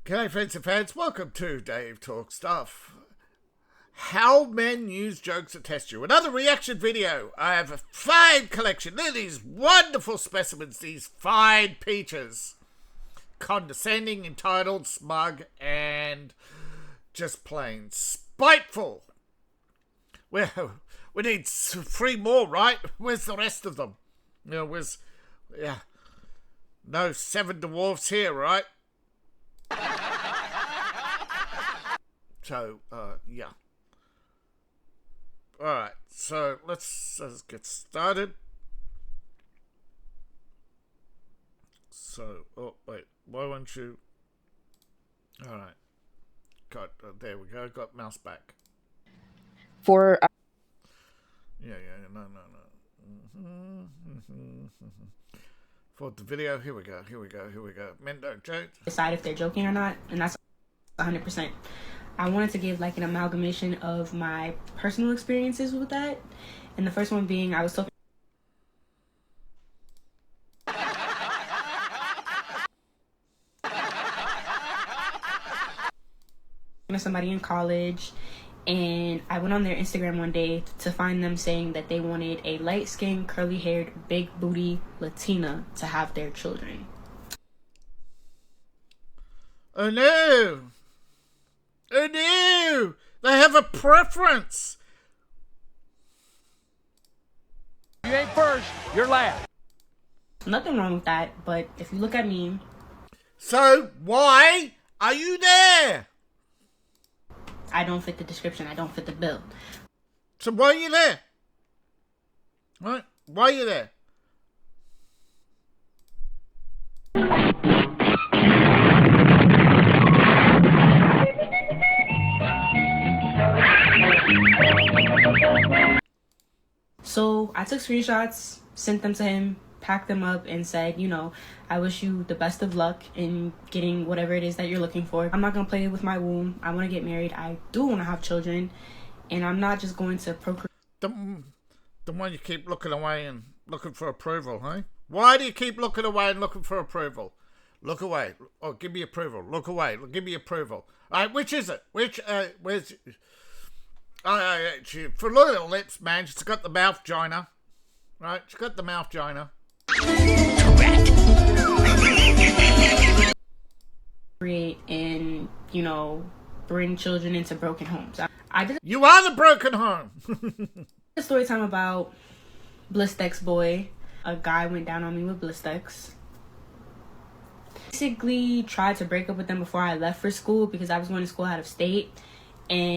G'day friends and fans, welcome to Dave Talk Stuff. How men use jokes to test you. Another reaction video. I have a fine collection. Look at these wonderful specimens, these fine peaches. Condescending, entitled, smug, and just plain spiteful. Well, we need 3 more, right? Where's the rest of them? No 7 dwarfs here, right? So, yeah. Alright, so let's get started. So, oh, wait, why won't you... Alright. There we go, got mouse back. For... No. For the video, here we go. Men don't joke. Decide if they're joking or not, and that's 100%. I wanted to give like an amalgamation of my personal experiences with that, and the first one being I was talking to somebody in college, and I went on their Instagram one day to find them saying that they wanted a light-skinned, curly-haired, big booty Latina to have their children. Oh no! Oh no! They have a preference! You ain't first, you're last. Nothing wrong with that, but if you look at me... So, why are you there? I don't fit the description, I don't fit the bill. So why are you there? Right? Why are you there? So I took screenshots, sent them to him, packed them up, and said, you know, I wish you the best of luck in getting whatever it is that you're looking for. I'm not going to play with my womb. I want to get married. I do want to have children. And I'm not just going to procreate. The one you keep looking away and looking for approval, huh? Why do you keep looking away and looking for approval? Look away. Oh, give me approval. Look away. Give me approval. All right, which is it? Where's... for look at her lips, man. She's got the mouth joiner. Right? She's got the mouth joiner. Create and, you know, bring children into broken homes. I did You are the broken home. a story time about Blistex boy. A guy went down on me with Blistex. Basically tried to break up with them before I left for school because I was going to school out of state. And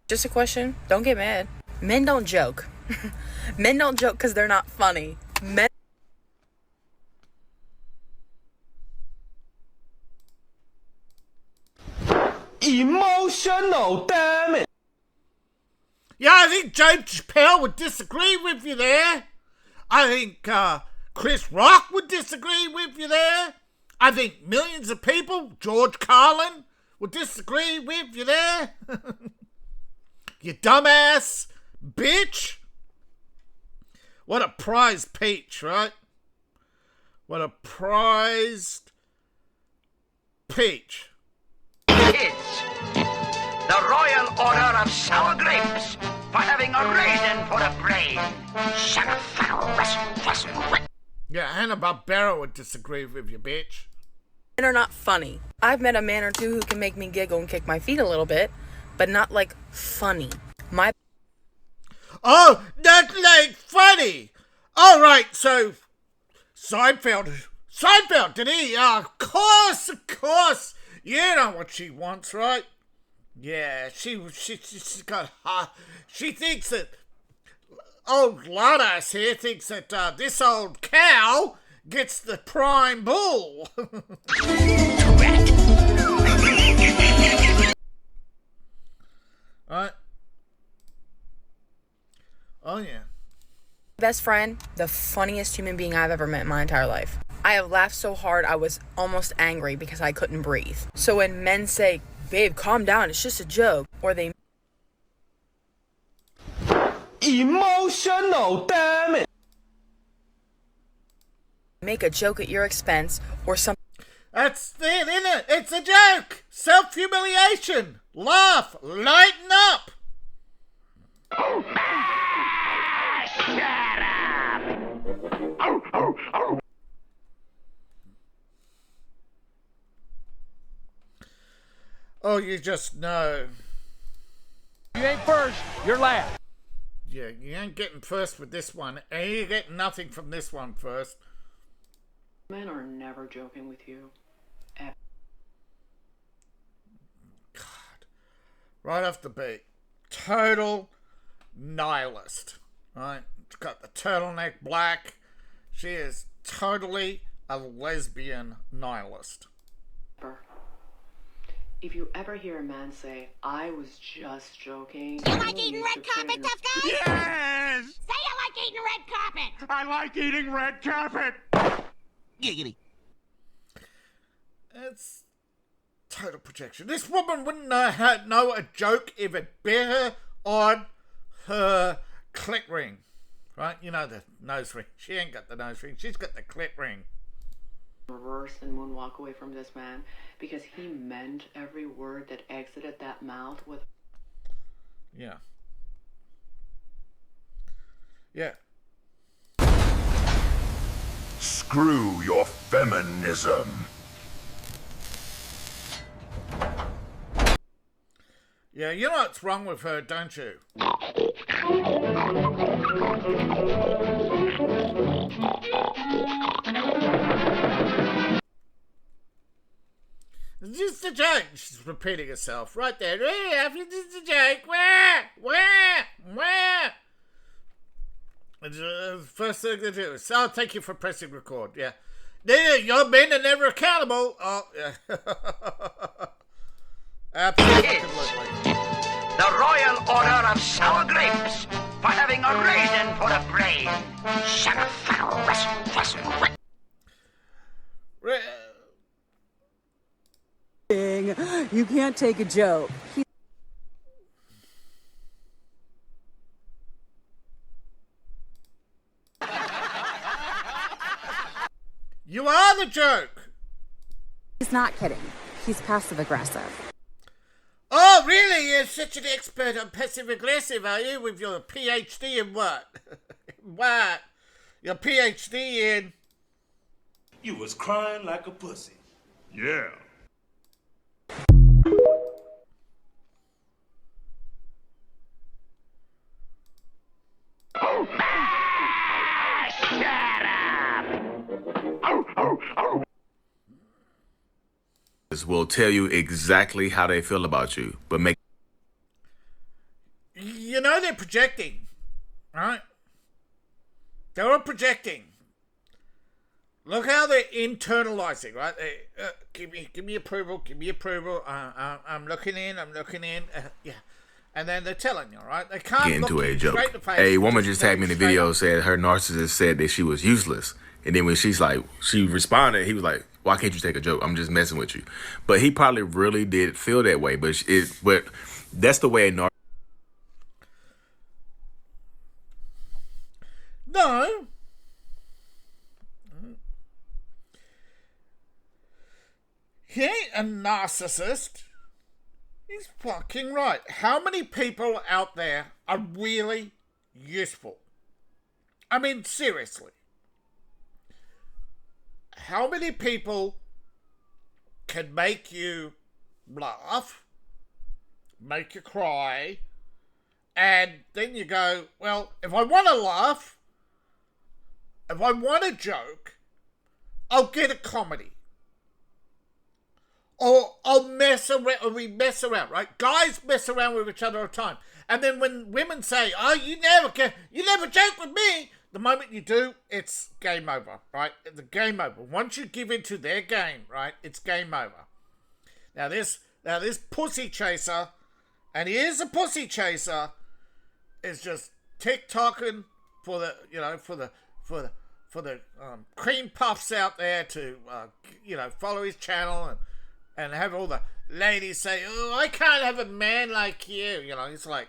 just a question. Don't get mad. Men don't joke. Men don't joke because they're not funny. Men. Emotional, damn it. Yeah, I think Dave Chappelle would disagree with you there. I think Chris Rock would disagree with you there. I think millions of people, George Carlin, would disagree with you there. You dumbass bitch. What a prized peach, right? What a prized peach. Kids, the Royal Order of Sour Grapes for having a raisin for a brain. Shut up, Yeah, Hanna-Barbera would disagree with you, bitch. Men are not funny. I've met a man or two who can make me giggle and kick my feet a little bit, but not like funny. Oh, not like funny. All right, so Seinfeld, did he? Of course. You know what she wants, right? Yeah, she's got. She thinks that old Lardass here thinks that this old cow gets the prime bull. Alright. Oh yeah. Best friend, the funniest human being I've ever met in my entire life. I have laughed so hard I was almost angry because I couldn't breathe. So when men say babe, calm down, it's just a joke. Or they Emotional, damn it! make a joke at your expense or something. That's it, isn't it? It's a joke. Self-humiliation. Laugh. Lighten up. Shut up! Oh, oh, oh. Oh, you just know. You ain't first, you're last. Yeah, you ain't getting first with this one. And you get nothing from this one first. Men are never joking with you. God. Right off the beat. Total nihilist. Right? She's got the turtleneck black. She is totally a lesbian nihilist. If you ever hear a man say, I was just joking. You like eating red carpet, tough guy? Yes! Say you like eating red carpet! I like eating red carpet! Giggity. It's total projection. This woman wouldn't know a joke if it bit her on her clit ring. Right? You know the nose ring. She ain't got the nose ring. She's got the clit ring. Reverse and moonwalk away from this man because he meant every word that exited that mouth with. Yeah. Yeah. Screw your feminism. Yeah, you know what's wrong with her, don't you? It's just a joke. She's repeating herself right there. It's just a joke. Where? First thing to do is, oh, thank you for pressing record. Yeah. Your men are never accountable. Oh, yeah. Absolutely. The Royal Order of Sour Grapes for having a raisin for a brain. Shut up, You can't take a joke. You are the joke. He's not kidding. He's passive aggressive. Oh, really? You're such an expert on passive aggressive, are you? With your PhD in what? What? Your PhD in... You was crying like a pussy. Yeah. Will tell you exactly how they feel about you, but make... You know they're projecting, right? They're all projecting. Look how they're internalizing, right? They, give me approval, I'm looking in, yeah. And then they're telling you, right? They can't Get into look a you joke. straight in the face. A woman just tagged me in the Straight video, up. said her narcissist said that she was useless. And then when she's like, she responded, he was like, why can't you take a joke? I'm just messing with you. But he probably really did feel that way. But that's the way a narcissist... No. He ain't a narcissist. He's fucking right. How many people out there are really useful? I mean, seriously. How many people can make you laugh, make you cry, and then you go, well, if I want to laugh, if I want a joke, I'll get a comedy. Or I'll mess around, or we mess around, right? Guys mess around with each other all the time. And then when women say, oh, you never joke with me, the moment you do, it's game over, right? The game over. Once you give into their game, right, it's game over. Now this pussy chaser, and he is a pussy chaser, is just TikToking for the cream puffs out there to follow his channel and have all the ladies say, "Oh, I can't have a man like you." You know, it's like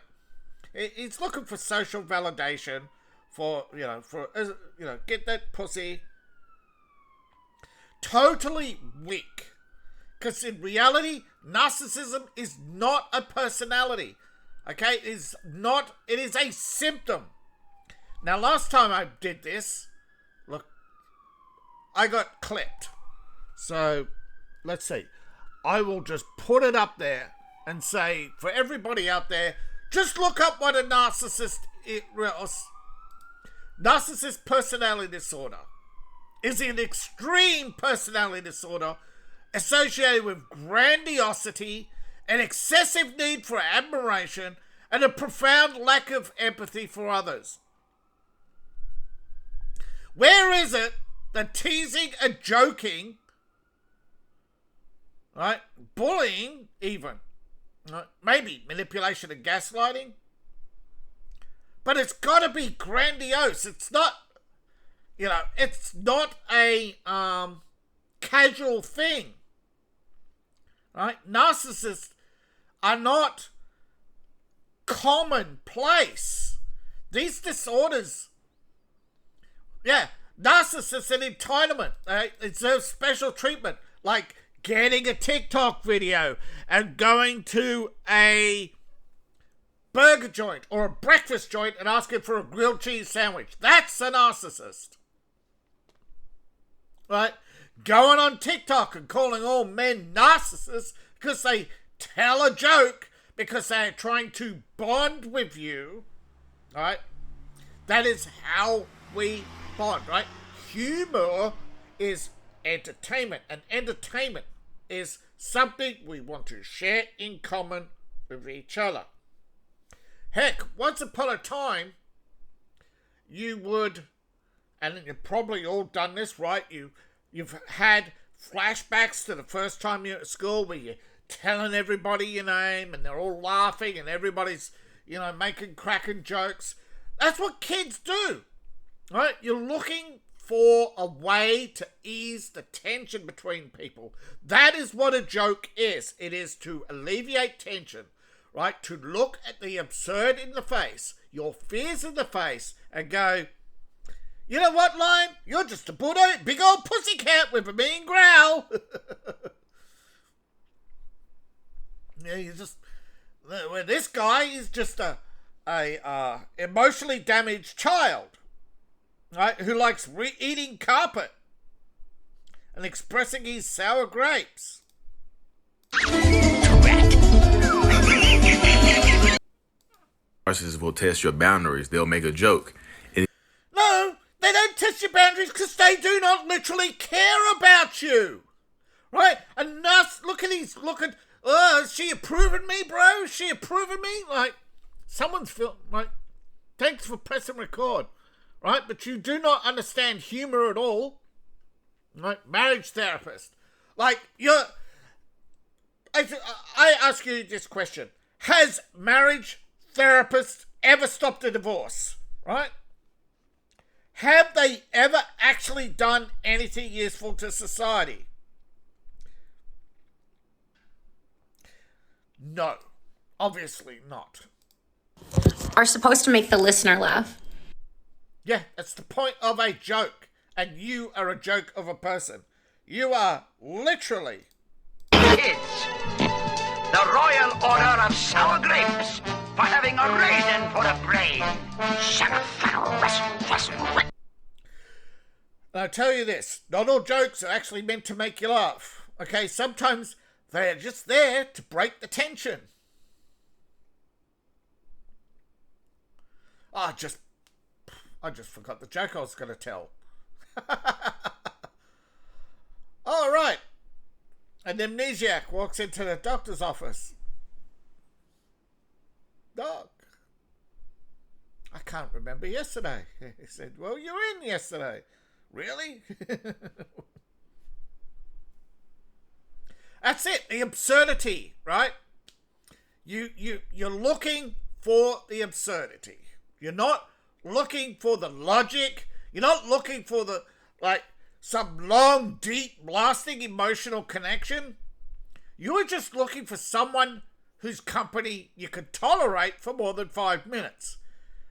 he's looking for social validation, for get that pussy. Totally weak, because in reality, narcissism is not a personality. Okay, it is not. It is a symptom. Now, last time I did this, look, I got clipped. So, let's see. I will just put it up there and say, for everybody out there, just look up what a narcissist is. Narcissist personality disorder is an extreme personality disorder associated with grandiosity, an excessive need for admiration, and a profound lack of empathy for others. Where is it that teasing and joking, right, bullying even, right, maybe manipulation and gaslighting, but it's got to be grandiose. It's not, it's not a casual thing, right? Narcissists are not commonplace. These disorders, narcissists and entitlement, they deserve special treatment, like getting a TikTok video and going to a burger joint or a breakfast joint and asking for a grilled cheese sandwich. That's a narcissist. Right? Going on TikTok and calling all men narcissists because they tell a joke because they're trying to bond with you. Right? That is how we bond, right? Humor is entertainment, and entertainment is something we want to share in common with each other. Heck, once upon a time, you would, and you've probably all done this, right? You've had flashbacks to the first time you're at school where you're telling everybody your name and they're all laughing and everybody's, making cracking jokes. That's what kids do, right? You're looking for a way to ease the tension between people. That is what a joke is. It is to alleviate tension. Right, to look at the absurd in the face, your fears in the face, and go, you know what, Lion? You're just a big old pussycat with a mean growl. This guy is just a emotionally damaged child, right, who likes eating carpet and expressing his sour grapes. Narcissists will test your boundaries. They'll make a joke. No, they don't test your boundaries because they do not literally care about you. Right? And look at, is she approving me, bro? Is she approving me? Like, someone's thanks for pressing record. Right? But you do not understand humor at all. Right? Marriage therapist. Like, I ask you this question. Has marriage therapists ever stopped a divorce? Right? Have they ever actually done anything useful to society? No. Obviously not. Are supposed to make the listener laugh. Yeah, that's the point of a joke. And you are a joke of a person. You are literally... Kids, the Royal Order of Sour Grapes for having a raisin for a brain. I'll tell you this, not all jokes are actually meant to make you laugh. Okay, sometimes they're just there to break the tension. I just forgot the joke I was going to tell. All right. An amnesiac walks into the doctor's office. Doc, I can't remember yesterday. He said, well, you were in yesterday. Really? That's it. The absurdity, right? You're looking for the absurdity. You're not looking for the logic. You're not looking for some long, deep, lasting emotional connection. You are just looking for someone whose company you can tolerate for more than 5 minutes.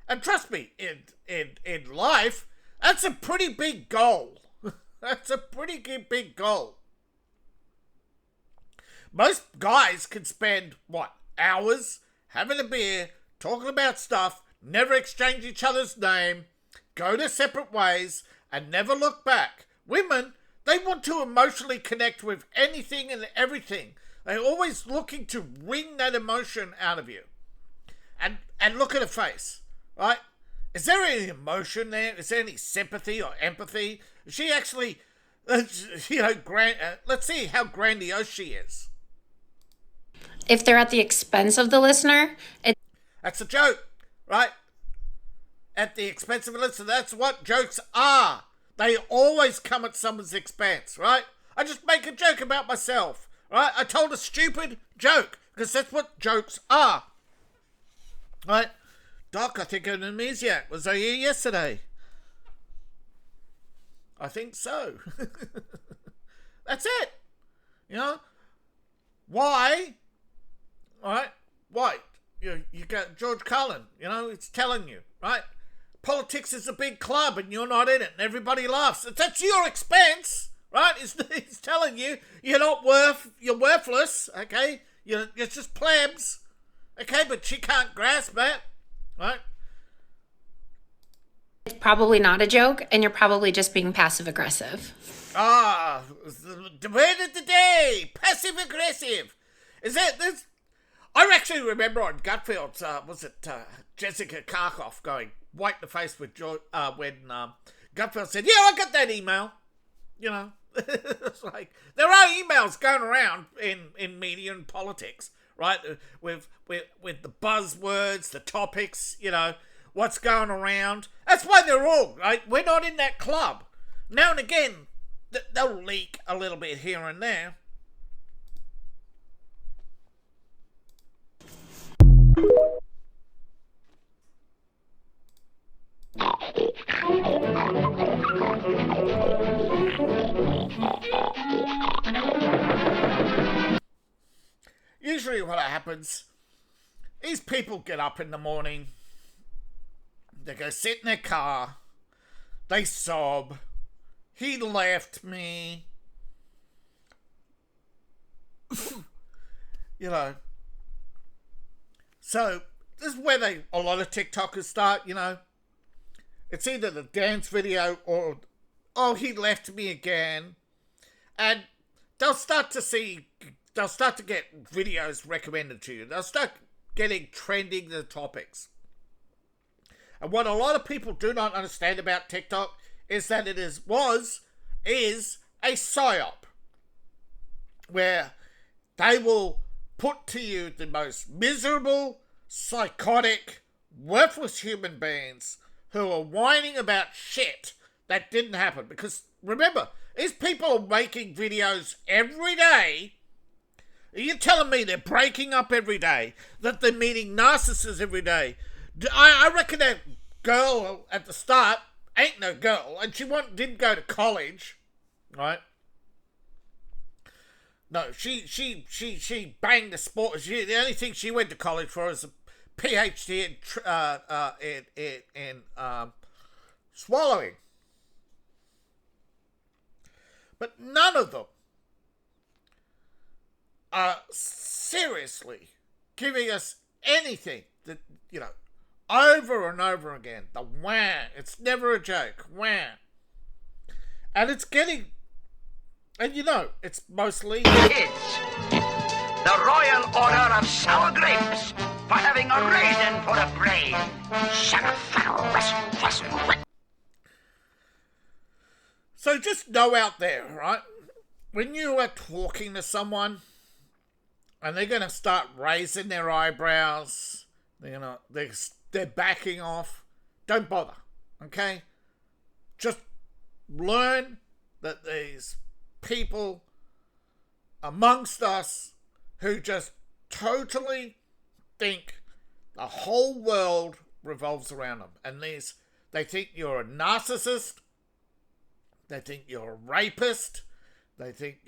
And trust me, in life, that's a pretty big goal. That's a pretty big goal. Most guys can spend, hours having a beer, talking about stuff, never exchange each other's name, go their separate ways, and never look back. Women, they want to emotionally connect with anything and everything. They're always looking to wring that emotion out of you. And look at her face, right? Is there any emotion there? Is there any sympathy or empathy? Is she actually, let's see how grandiose she is. If they're at the expense of the listener, that's a joke, right? At the expense of the listener, that's what jokes are. They always come at someone's expense, right? I just make a joke about myself, right? I told a stupid joke, because that's what jokes are. Right? Doc, I think an amnesiac. Was I here yesterday? I think so. That's it. You know? Why? Alright? Why? You got George Carlin, it's telling you, right? Politics is a big club and you're not in it and everybody laughs. That's your expense, right? It's telling you you're worthless, okay? You're just plebs, okay? But she can't grasp that, right? it's probably not a joke, and you're probably just being passive-aggressive. The word of the day, passive-aggressive. Is that this? I actually remember on Gutfield's, Jessica Karkoff going white in the face with when Gutfield said, "Yeah, I got that email." It's like there are emails going around in media and politics, right? With the buzzwords, the topics, what's going around. That's why they're all right. We're not in that club. Now and again, they'll leak a little bit here and there. Usually what happens is people get up in the morning, they go sit in their car, they sob, "He left me." So this is where a lot of TikTokers start, It's either the dance video or, "Oh, he left me again." And they'll start to get videos recommended to you. They'll start getting trending the topics. And what a lot of people do not understand about TikTok is that it is a psyop where they will put to you the most miserable, psychotic, worthless human beings who are whining about shit that didn't happen. Because remember, these people are making videos every day. You're telling me they're breaking up every day, that they're meeting narcissists every day. I reckon that girl at the start ain't no girl, and she didn't go to college, right? No, she banged the sport. The only thing she went to college for is a PhD in swallowing. But none of them are seriously giving us anything that, over and over again. The wah. It's never a joke. Wah. And it's getting, and it's mostly Kids, the Royal Order of Sour Grapes for having a raisin for a brain. So just know out there, right? When you are talking to someone and they're going to start raising their eyebrows, they're backing off, don't bother, okay? Just learn that these people amongst us who just totally think the whole world revolves around them. And they think you're a narcissist. They think you're a rapist. They think,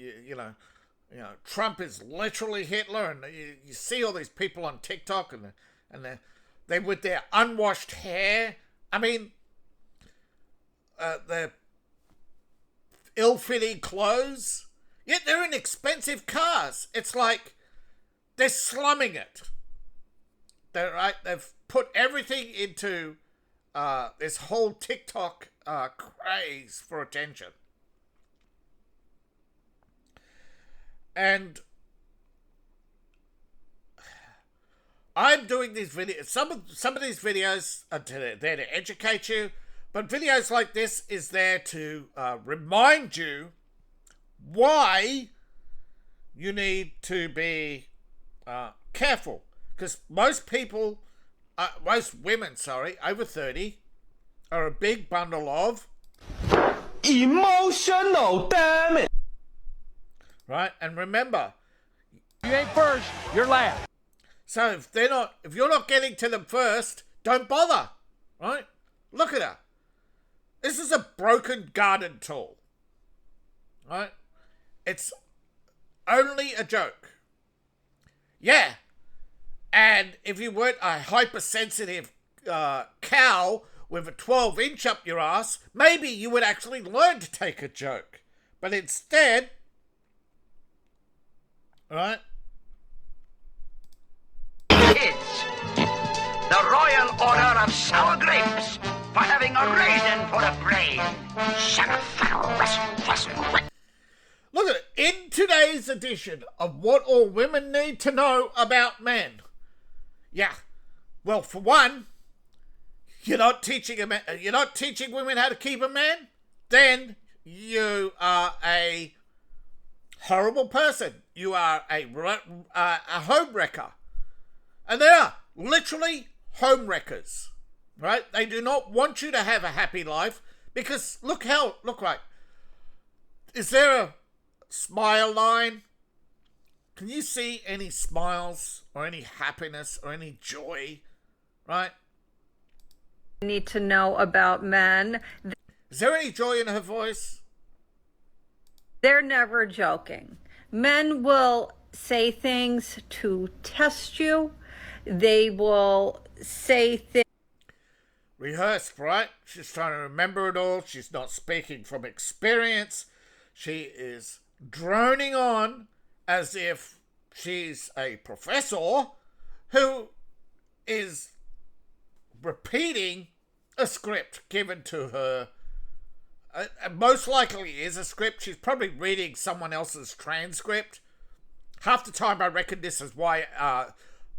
You know, Trump is literally Hitler, and you see all these people on TikTok and they with their unwashed hair. I mean, their ill-fitting clothes, yet they're in expensive cars. It's like they're slumming it. They've put everything into this whole TikTok craze for attention. And I'm doing these videos. Some of these videos are there to educate you, but videos like this is there to remind you why you need to be careful. Because most women, over 30, are a big bundle of emotional damage. Right, and remember, You ain't first, you're last. so if you're not getting to them first, don't bother. Right? Look at her. This is a broken garden tool. Right? It's only a joke. Yeah. And if you weren't a hypersensitive cow with a 12-inch up your ass, maybe you would actually learn to take a joke. But instead, right? Kids, the Royal Order of Sour Grapes for having a raisin for a brain. Look at it. In today's edition of What All Women Need to Know About Men. Yeah. Well, for one, you're not teaching women how to keep a man, then you are a horrible person. You are a home wrecker. And they are literally home wreckers. Right? They do not want you to have a happy life because look right. Is there a smile line? Can you see any smiles or any happiness or any joy? Right? Need to know about men. Is there any joy in her voice? They're never joking. Men will say things to test you. They will say things. Rehearsed, right? She's trying to remember it all. She's not speaking from experience. She is droning on as if she's a professor who is repeating a script given to her. Most likely is a script. She's probably reading someone else's transcript. Half the time I reckon this is why a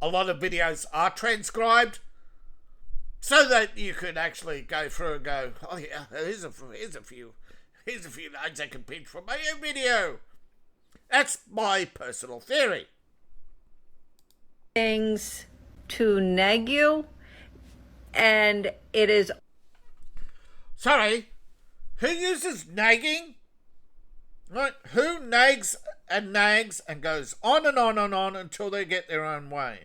lot of videos are transcribed. So that you could actually go through and go, oh yeah, here's a few lines I can pinch from my own video. That's my personal theory. Things to nag you, and it is. Sorry, who uses nagging? Right? Who nags and goes on and on and on until they get their own way?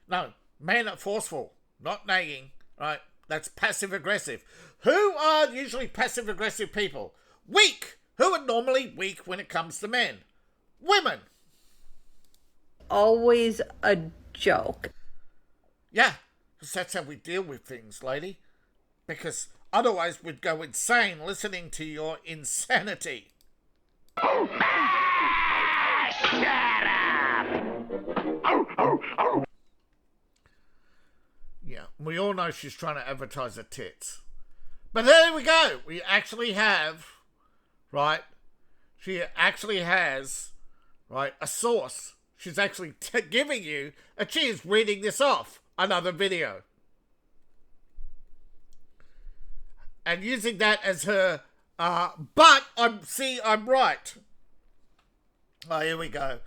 No, men are forceful, not nagging, right? That's passive-aggressive. Who are usually passive-aggressive people? Weak! Who are normally weak when it comes to men? Women! Always a joke. Yeah, because that's how we deal with things, lady. Because otherwise we'd go insane listening to your insanity. Shut up! Yeah, we all know she's trying to advertise her tits. But there we go. We actually have, right? She actually has, right, a source. She's actually giving you, and she is reading this off another video. And using that as her, but I'm right. Oh, here we go.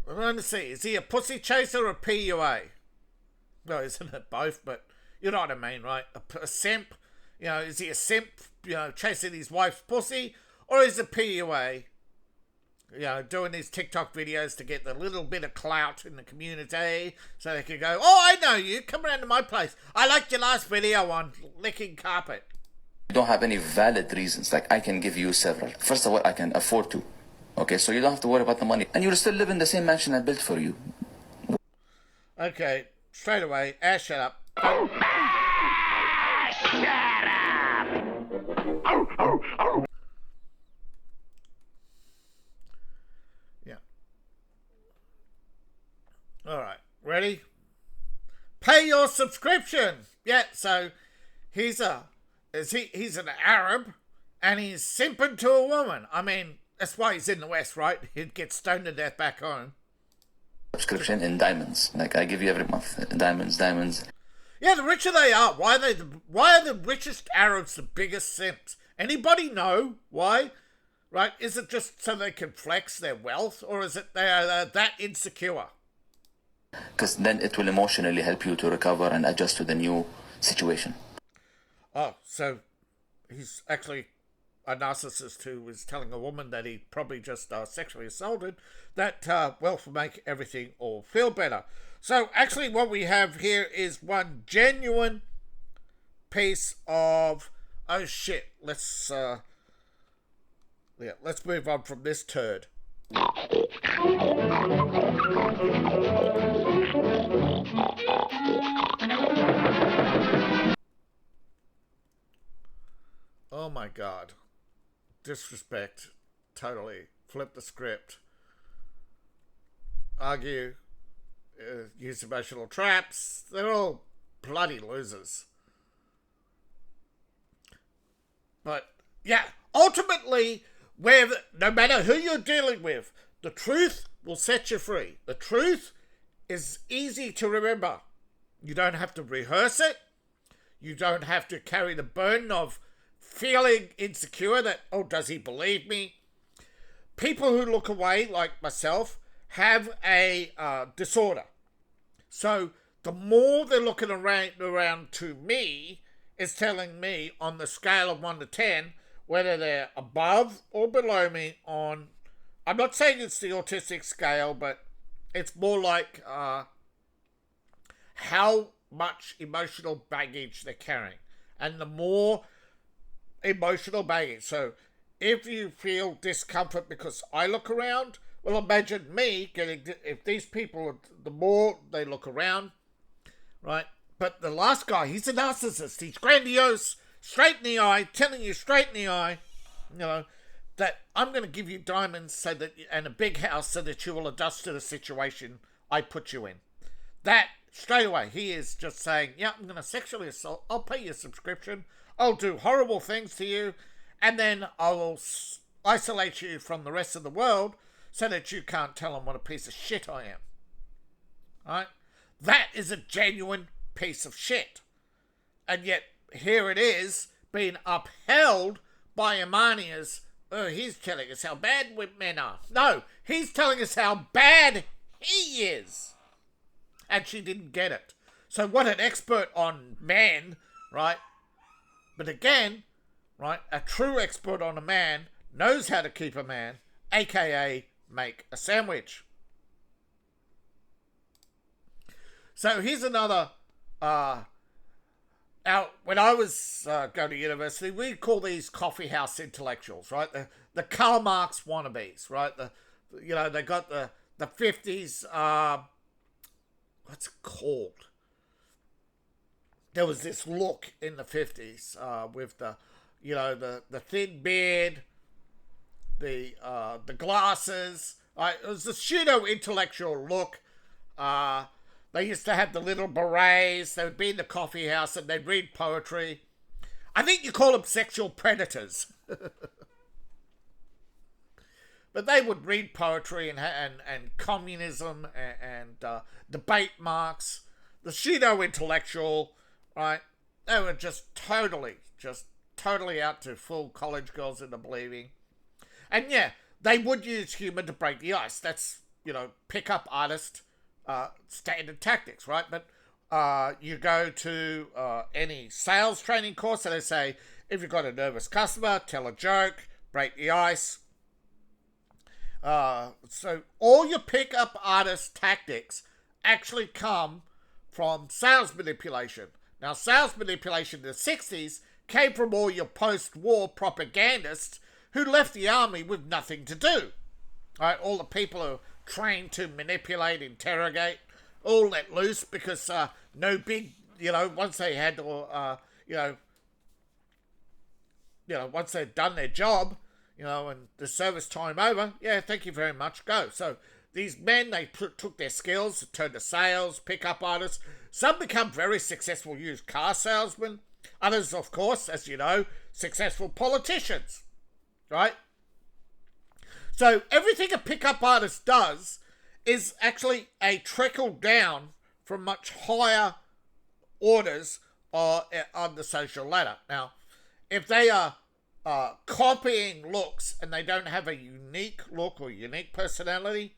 We're going to see. Is he a pussy chaser or a PUA? No, isn't it both? But you know what I mean, right? A simp. You know, is he a simp, chasing his wife's pussy? Or is it PUA, doing these TikTok videos to get the little bit of clout in the community so they can go, oh, I know you. Come around to my place. I liked your last video on licking carpet. You don't have any valid reasons. Like, I can give you several. First of all, I can afford to. Okay, so you don't have to worry about the money. And you'll still live in the same mansion I built for you. Okay, straight away. Ash, shut up. Yeah. Alright, ready? Pay your subscription! Yeah, so he's an Arab and he's simping to a woman. I mean, that's why he's in the West, right? He'd get stoned to death back home. Subscription in diamonds. Like, I give you every month. Diamonds. Yeah, the richer they are. Why are the richest Arabs the biggest simps? Anybody know why? Right? Is it just so they can flex their wealth, or is it they are that insecure? Because then it will emotionally help you to recover and adjust to the new situation. Oh, so he's actually a narcissist who was telling a woman that he probably just sexually assaulted, that wealth will make everything all feel better. So actually what we have here is one genuine piece of, oh shit, let's move on from this turd. Oh my god. Disrespect. Totally. Flip the script. Argue. Use emotional traps. They're all bloody losers. But, yeah. Ultimately, no matter who you're dealing with, the truth will set you free. The truth is easy to remember. You don't have to rehearse it. You don't have to carry the burden of feeling insecure that, oh, does he believe me? People who look away, like myself, have a disorder. So the more they're looking around to me, is telling me on the scale of 1 to 10, whether they're above or below me on, I'm not saying it's the autistic scale, but it's more like how much emotional baggage they're carrying. And the more emotional baggage. So if you feel discomfort because I look around, well, imagine me getting, if these people, the more they look around, right? But the last guy, he's a narcissist. He's grandiose, straight in the eye, telling you straight in the eye, you know, that I'm going to give you diamonds so that, and a big house so that you will adjust to the situation I put you in. That, straight away, he is just saying, yeah, I'm going to sexually assault, I'll pay your subscription, I'll do horrible things to you, and then I will isolate you from the rest of the world so that you can't tell them what a piece of shit I am. Right? That is a genuine piece of shit. And yet, here it is, being upheld by Imani as, oh, he's telling us how bad men are. No, he's telling us how bad he is. And she didn't get it. So what an expert on men, right? But again, right, a true expert on a man knows how to keep a man, aka make a sandwich. So here's another, when I was going to university, we'd call these coffee house intellectuals, right? The Karl Marx wannabes, right? They got the 50s, what's it called? There was this look in the 50s with the thin beard, the glasses. It was a pseudo-intellectual look. They used to have the little berets. They would be in the coffee house and they'd read poetry. I think you call them sexual predators. But they would read poetry and communism and debate Marx. The pseudo-intellectual, right? They were just totally out to fool college girls into believing. And yeah, they would use humor to break the ice. That's, pick-up artist standard tactics, right? But you go to any sales training course and they say, if you've got a nervous customer, tell a joke, break the ice. So all your pick-up artist tactics actually come from sales manipulation. Now, sales manipulation in the 60s came from all your post-war propagandists who left the army with nothing to do. Right? All the people who are trained to manipulate, interrogate, all let loose because no big, once they had to, once they'd done their job, and the service time over, yeah, thank you very much, go. So these men, they took their skills, turned to sales, pickup artists. Some become very successful used car salesmen. Others, of course, as you know, successful politicians, right? So everything a pickup artist does is actually a trickle down from much higher orders on the social ladder. Now, if they are copying looks and they don't have a unique look or unique personality,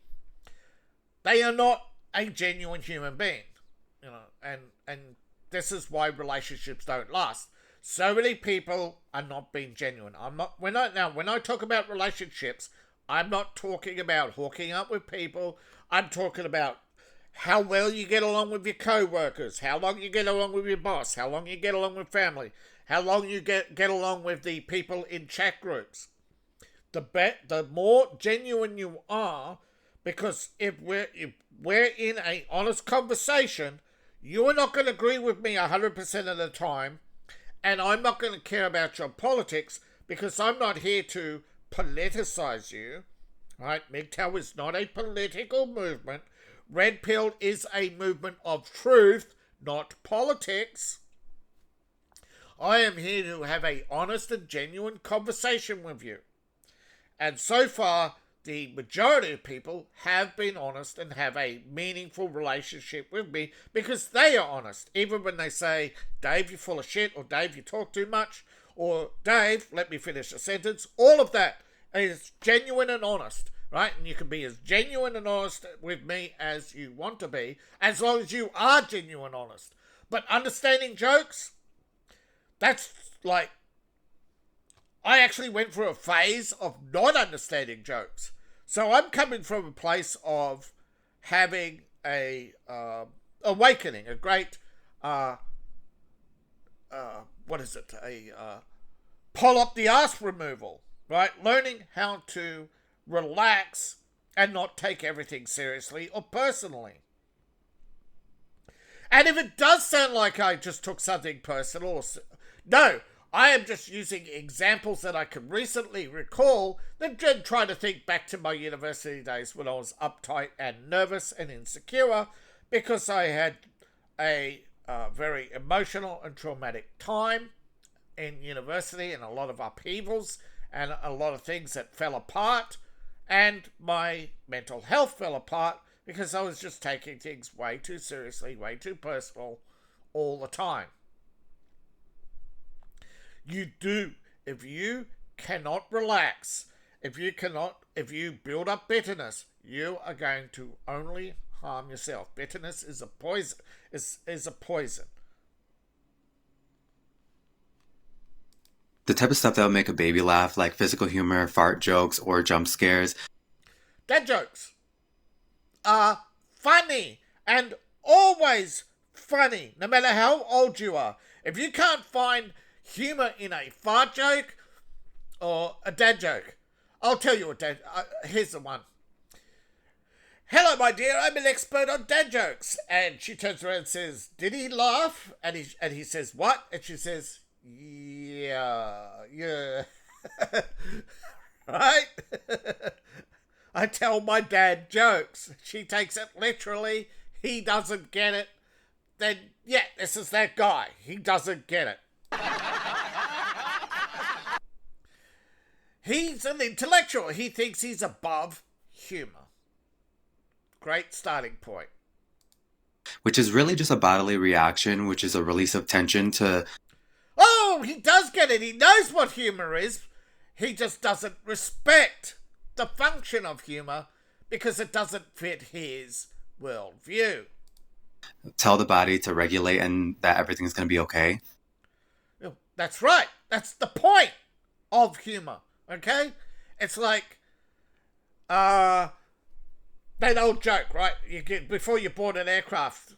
they are not a genuine human being, and this is why relationships don't last. So many people are not being genuine. When I talk about relationships, I'm not talking about hooking up with people. I'm talking about how well you get along with your co-workers, how long you get along with your boss, how long you get along with family, how long you get along with the people in chat groups. The more genuine you are, because if we're in an honest conversation, you are not going to agree with me 100% of the time, and I'm not going to care about your politics because I'm not here to politicize you. Right? MGTOW is not a political movement. Red Pill is a movement of truth, not politics. I am here to have an honest and genuine conversation with you. And so far, the majority of people have been honest and have a meaningful relationship with me because they are honest. Even when they say, Dave, you're full of shit, or Dave, you talk too much, or Dave, let me finish a sentence. All of that is genuine and honest, right? And you can be as genuine and honest with me as you want to be, as long as you are genuine and honest. But understanding jokes, that's like, I actually went through a phase of not understanding jokes. So I'm coming from a place of having a awakening, a great, pull up the arse removal, right? Learning how to relax and not take everything seriously or personally. And if it does sound like I just took something personal, no, I am just using examples that I can recently recall that did try to think back to my university days when I was uptight and nervous and insecure because I had a very emotional and traumatic time in university and a lot of upheavals and a lot of things that fell apart, and my mental health fell apart because I was just taking things way too seriously, way too personal all the time. You do. If you cannot relax, if you build up bitterness, you are going to only harm yourself. Bitterness is a poison. Is a poison. The type of stuff that would make a baby laugh, like physical humor, fart jokes, or jump scares. Dad jokes are funny and always funny, no matter how old you are. If you can't find humor in a fart joke or a dad joke, I'll tell you a dad. Here's the one. Hello, my dear. I'm an expert on dad jokes. And she turns around and says, "Did he laugh?" And he says, "What?" And she says, "Yeah." Right? I tell my dad jokes. She takes it literally. He doesn't get it. Then, yeah, this is that guy. He doesn't get it. He's an intellectual. He thinks he's above humor. Great starting point. Which is really just a bodily reaction, which is a release of tension to... Oh, he does get it. He knows what humor is. He just doesn't respect the function of humor because it doesn't fit his worldview. Tell the body to regulate and that everything's going to be okay. That's right. That's the point of humor. Okay? It's like that old joke, right? Before you board an aircraft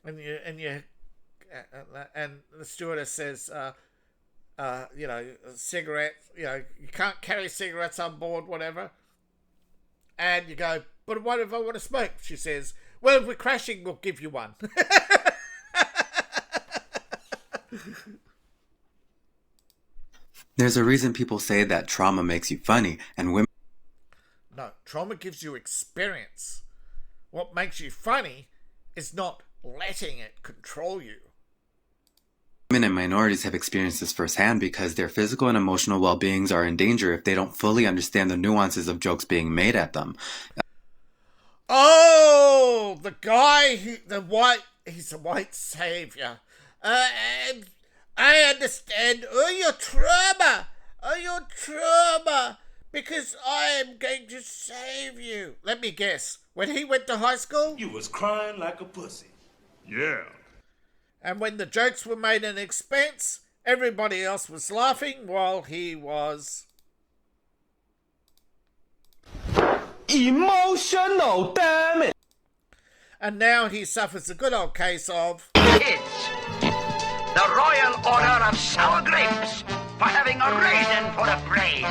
and you and the stewardess says, cigarettes, you can't carry cigarettes on board, whatever. And you go, but what if I want to smoke? She says, well, if we're crashing, we'll give you one. There's a reason people say that trauma makes you funny, and women... No, trauma gives you experience. What makes you funny is not letting it control you. Women and minorities have experienced this firsthand because their physical and emotional well-beings are in danger if they don't fully understand the nuances of jokes being made at them. Oh, the guy, he's a white savior. And I understand all your trauma, because I am going to save you. Let me guess, when he went to high school? You was crying like a pussy. Yeah. And when the jokes were made an expense, everybody else was laughing while he was... emotional damage. And now he suffers a good old case of... Kids, the Royal Order of Sour Grapes for having a raisin for a brain.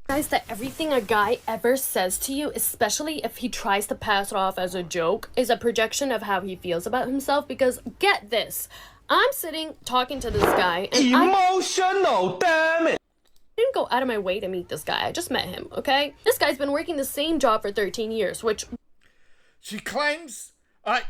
Guys, that everything a guy ever says to you, especially if he tries to pass it off as a joke, is a projection of how he feels about himself. Because get this, I'm sitting talking to this guy and emotional damage. I didn't go out of my way to meet this guy. I just met him, okay? This guy's been working the same job for 13 years, which... She claims...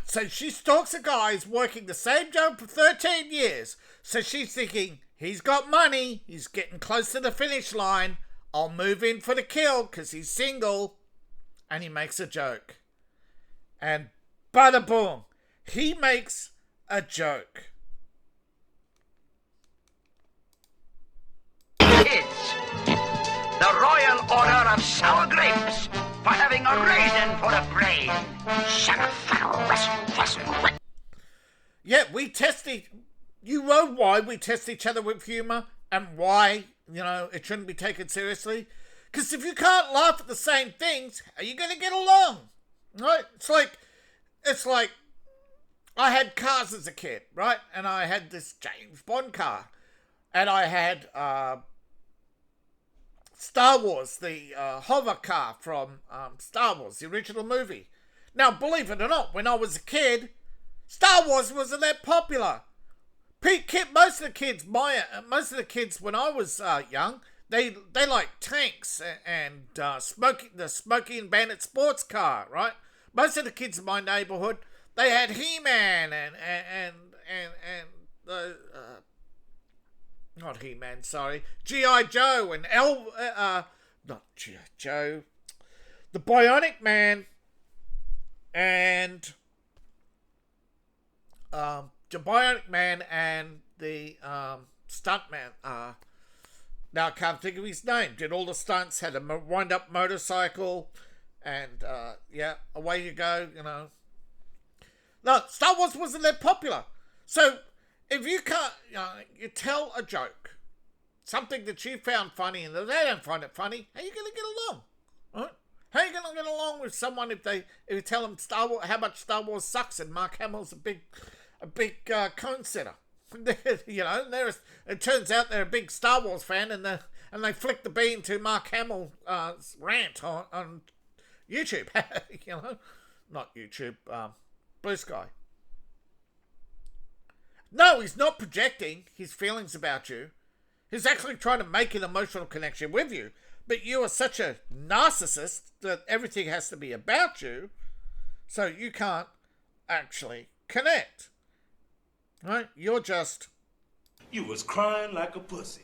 so she stalks a guy who's working the same job for 13 years. So she's thinking, he's got money, he's getting close to the finish line, I'll move in for the kill because he's single. And he makes a joke. And bada boom, he makes a joke. Kids, the Royal Order of Sour Grapes for having a raisin for a brain. Yeah, we test you know why we test each other with humour and why, it shouldn't be taken seriously? Because if you can't laugh at the same things, how are you going to get along? Right? It's like I had cars as a kid, right? And I had this James Bond car. And I had Star Wars, the hover car from Star Wars, the original movie. Now, believe it or not, when I was a kid, Star Wars wasn't that popular. Most of the kids when I was young, they like tanks and the Smokey and Bandit sports car, right? Most of the kids in my neighborhood, they had He-Man and not He-Man, sorry, G.I. Joe and not G.I. Joe, the Bionic Man and the Bionic Man and the stuntman. Now I can't think of his name. Did all the stunts, had a wind-up motorcycle, and away you go. No, Star Wars wasn't that popular. So if you can't, you tell a joke, something that you found funny, and they don't find it funny, how are you going to get along? Right? How are you going to get along with someone if you tell them how much Star Wars sucks and Mark Hamill's a big cone setter? It turns out they're a big Star Wars fan, and they flick the bean to Mark Hamill's rant on YouTube. Not YouTube, Blue Sky. No, he's not projecting his feelings about you. He's actually trying to make an emotional connection with you. But you are such a narcissist that everything has to be about you, so you can't actually connect. Right? You're just... You was crying like a pussy.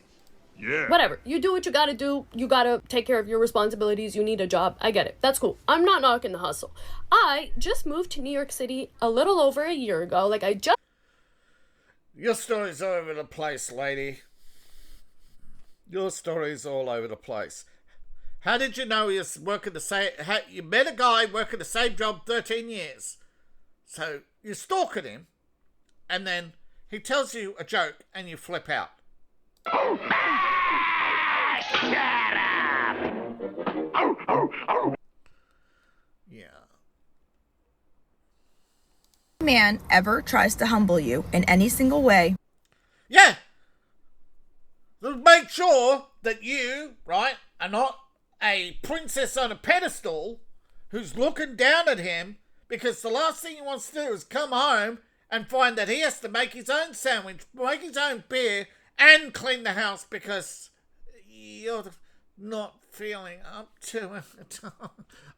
Yeah. Whatever. You do what you gotta do. You gotta take care of your responsibilities. You need a job. I get it. That's cool. I'm not knocking the hustle. I just moved to New York City a little over a year ago. Your story's all over the place, lady. Your story's all over the place. How did you know he was working the same... You met a guy working the same job 13 years. So you're stalking him, and then he tells you a joke, and you flip out. Shut up! Yeah. man ever tries to humble you in any single way. Yeah. So make sure that you, right, are not a princess on a pedestal who's looking down at him, because the last thing he wants to do is come home and find that he has to make his own sandwich, make his own beer, and clean the house because you're not feeling up to it.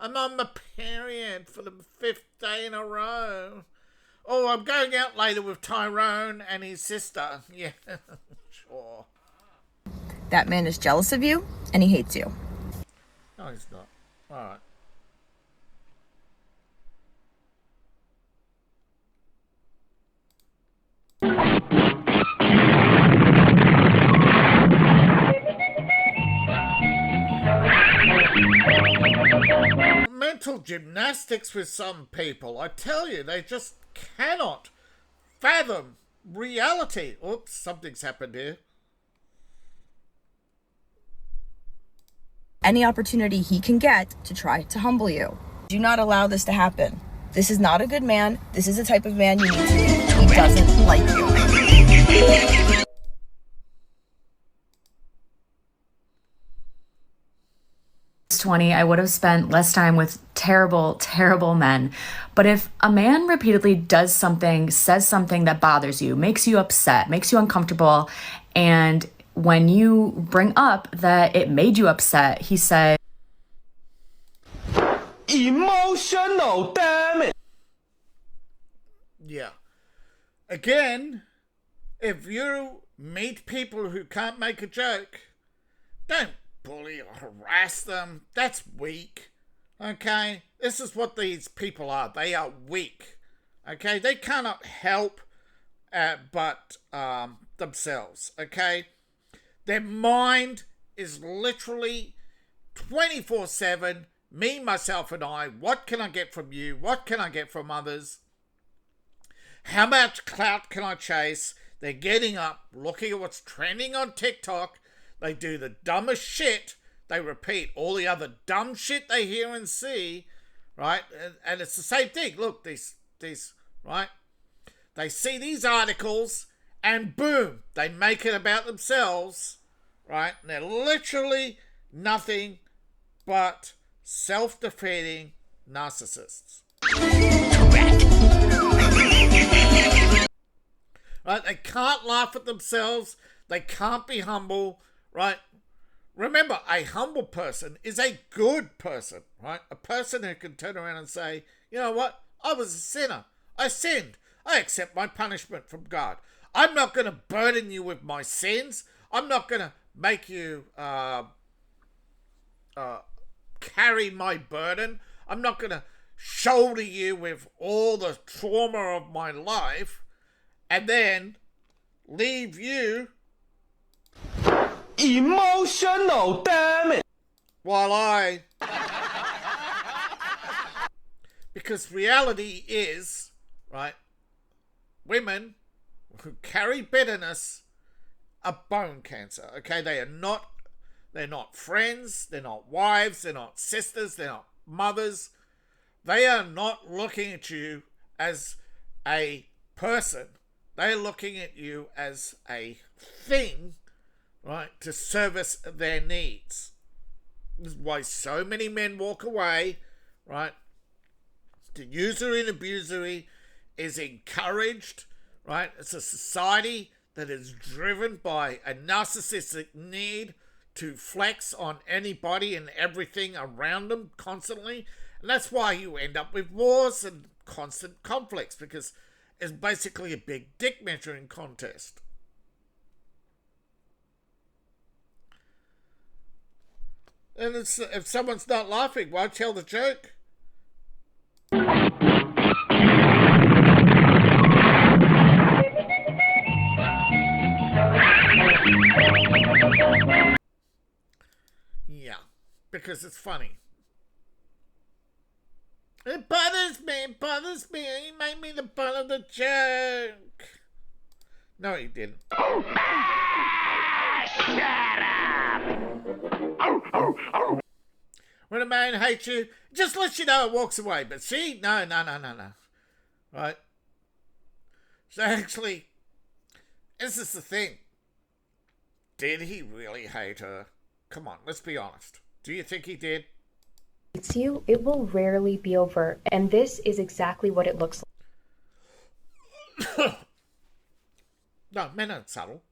I'm on my period for the 5th day in a row. Oh, I'm going out later with Tyrone and his sister. Yeah, sure. That man is jealous of you, and he hates you. No, he's not. All right. Mental gymnastics with some people. I tell you, they just cannot fathom reality. Oops, something's happened here. Any opportunity he can get to try to humble you. Do not allow this to happen. This is not a good man. This is the type of man you need to be. He doesn't like you. 20, I would have spent less time with terrible, terrible men. But if a man repeatedly does something, says something that bothers you, makes you upset, makes you uncomfortable, and when you bring up that it made you upset, he said, emotional, damn it. Yeah. Again, if you meet people who can't make a joke, don't bully or harass them. That's weak. Okay? This is what these people are. They are weak. Okay? They cannot help but themselves. Okay? Their mind is literally 24/7. Me, myself, and I. What can I get from you? What can I get from others? How much clout can I chase? They're getting up, looking at what's trending on TikTok. They do the dumbest shit. They repeat all the other dumb shit they hear and see, right? And it's the same thing. Look, these, right? They see these articles and boom, they make it about themselves, right? And they're literally nothing but self-defeating narcissists. Right? They can't laugh at themselves. They can't be humble, right? Remember, a humble person is a good person, right? A person who can turn around and say, you know what? I was a sinner. I sinned. I accept my punishment from God. I'm not going to burden you with my sins. I'm not going to make you carry my burden. I'm not going to shoulder you with all the trauma of my life and then leave you emotional, damn it. While I... Because reality is, right, women who carry bitterness are bone cancer, okay? They're not friends, they're not wives, they're not sisters, they're not mothers. They are not looking at you as a person. They're looking at you as a thing, right, to service their needs. This is why so many men walk away, right? The usury and abusery is encouraged, right? It's a society that is driven by a narcissistic need to flex on anybody and everything around them constantly. And that's why you end up with wars and constant conflicts, because it's basically a big dick measuring contest. And it's, if someone's not laughing, why tell the joke? Yeah, because it's funny. It bothers me, He made me the butt of the joke. No, he didn't. Shut up! When a man hates you, just lets you know and walks away. But see, no. Right? So actually, this is the thing. Did he really hate her? Come on, let's be honest. Do you think he did? It's you, it will rarely be overt, and this is exactly what it looks like. No, men aren't subtle.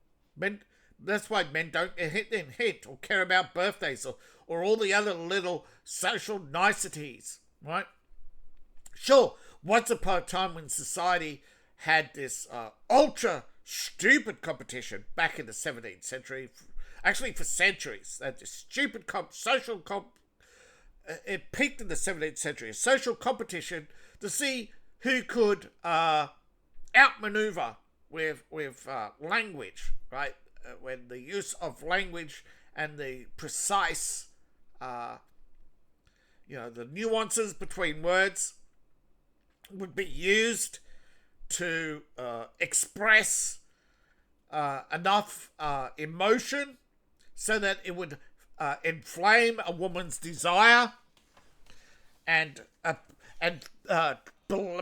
That's why men don't hit or care about birthdays or all the other little social niceties, right? Sure, once upon a time when society had this ultra stupid competition back in the 17th century, actually for centuries, that stupid it peaked in the 17th century, a social competition to see who could outmaneuver with language, right? When the use of language and the precise, the nuances between words would be used to express enough emotion so that it would inflame a woman's desire and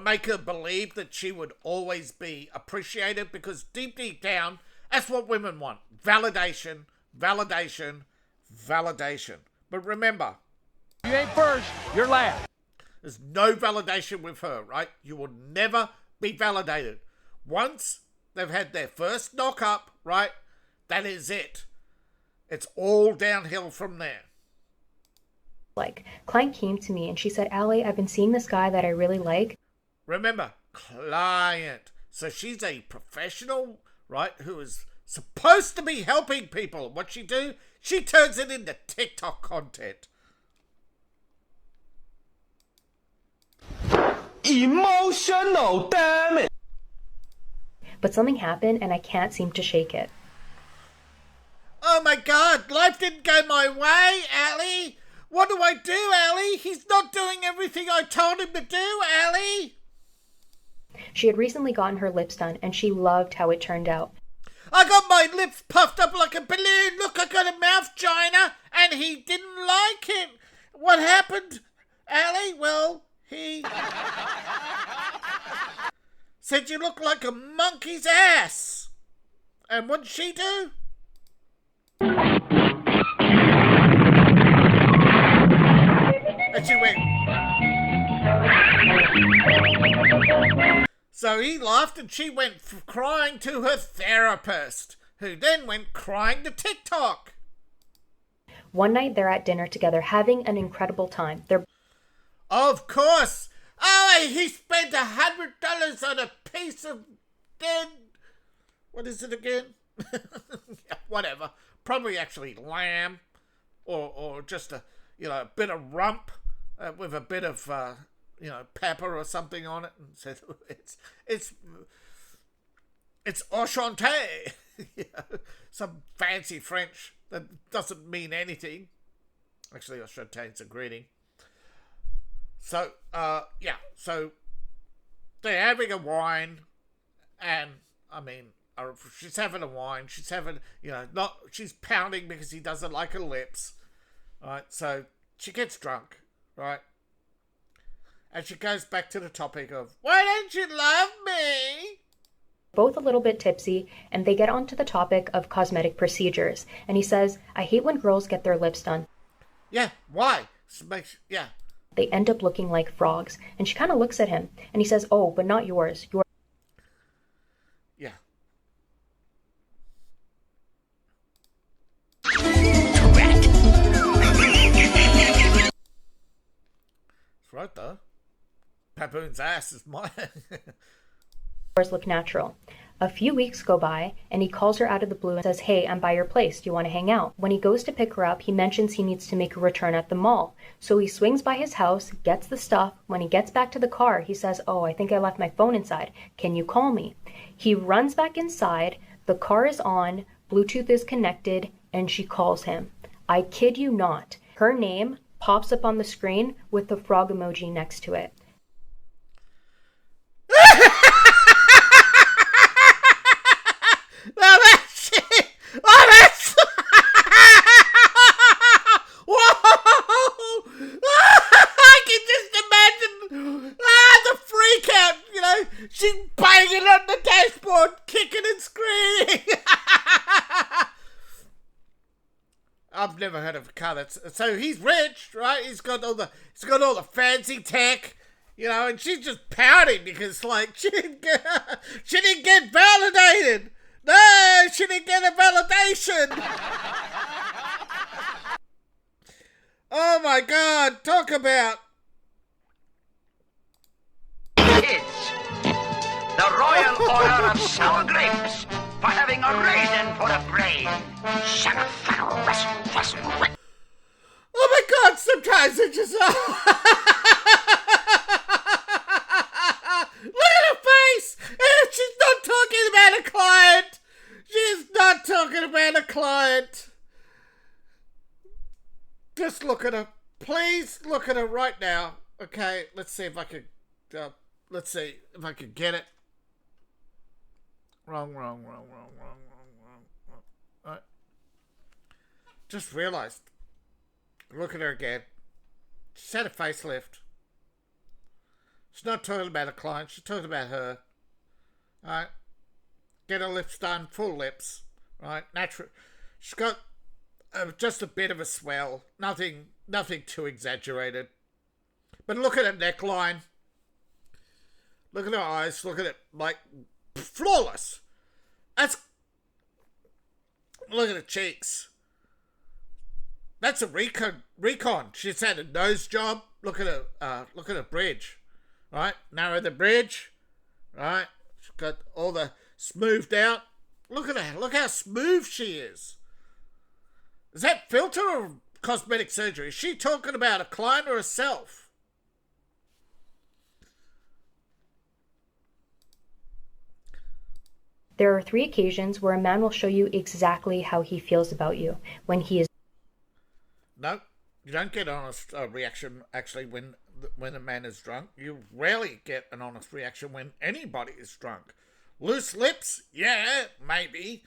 make her believe that she would always be appreciated, because deep down, that's what women want. Validation, validation, validation. But remember, you ain't first, you're last. There's no validation with her, right? You will never be validated. Once they've had their first knock up, right? That is it. It's all downhill from there. like. Client came to me and she said, Allie, I've been seeing this guy that I really like. Remember, client. So she's a professional, right, who is supposed to be helping people. What she do? She turns it into TikTok content. Emotional, damn it. But something happened and I can't seem to shake it. Oh my God, life didn't go my way, Allie. What do I do, Allie? He's not doing everything I told him to do, Allie. She had recently gotten her lips done and she loved how it turned out. I got my lips puffed up like a balloon. Look, I got a mouth gina, and he didn't like it. What happened, Allie? Well, he said you look like a monkey's ass. And what did she do? And she went. So he laughed and she went crying to her therapist, who then went crying to TikTok. One night they're at dinner together having an incredible time. Of course. Oh, he spent $100 on a piece of dead... What is it again? Yeah, whatever. Probably actually lamb or just a bit of rump with a bit of pepper or something on it, and said it's enchanté. Some fancy French that doesn't mean anything. Actually, enchanté is a greeting. So so they're having a wine, and she's having a wine. She's having, she's pounding because he doesn't like her lips. Right, so she gets drunk, right? And she goes back to the topic of, why don't you love me? Both a little bit tipsy, and they get onto the topic of cosmetic procedures. And he says, I hate when girls get their lips done. Yeah, why? Yeah. They end up looking like frogs. And she kind of looks at him, and he says, oh, but not yours. Yeah. That's right, though. Baboon's ass is mine. Yours look natural. A few weeks go by, and he calls her out of the blue and says, hey, I'm by your place. Do you want to hang out? When he goes to pick her up, he mentions he needs to make a return at the mall. So he swings by his house, gets the stuff. When he gets back to the car, he says, oh, I think I left my phone inside. Can you call me? He runs back inside. The car is on. Bluetooth is connected, and she calls him. I kid you not. Her name pops up on the screen with the frog emoji next to it. Now that shit! Oh, that's... Whoa! I can just imagine the freak out, she's banging on the So he's rich, right? He's got all the fancy tech, you know, and she's just pouting because like she didn't get validated. No, she didn't get a validation. Oh my God! Talk about Kids, the Royal Order of Sour Grapes for having a raisin for a brain. Oh my God! Sometimes it just look at her face. She's not talking about a client. She's not talking about a client. Just look at her. Please look at her right now. Okay, let's see if I can. Let's see if I can get it. Wrong. Right. Just realised. Look at her again. She's had a facelift. She's not talking about a client. She's talking about her. Alright. Get her lips done. Full lips. Right. Natural. She's got just a bit of a swell. Nothing too exaggerated. But look at her neckline. Look at her eyes. Look at it. Like, flawless. Look at her cheeks. That's a recon. She's had a nose job. Look at her bridge. Right? Narrow the bridge. Right? She's got all the smoothed out. Look at her. Look how smooth she is. Is that filter or cosmetic surgery? Is she talking about a client or herself? There are 3 occasions where a man will show you exactly how he feels about you when he is. No, you don't get an honest reaction actually when a man is drunk. You rarely get an honest reaction when anybody is drunk. Loose lips, yeah, maybe.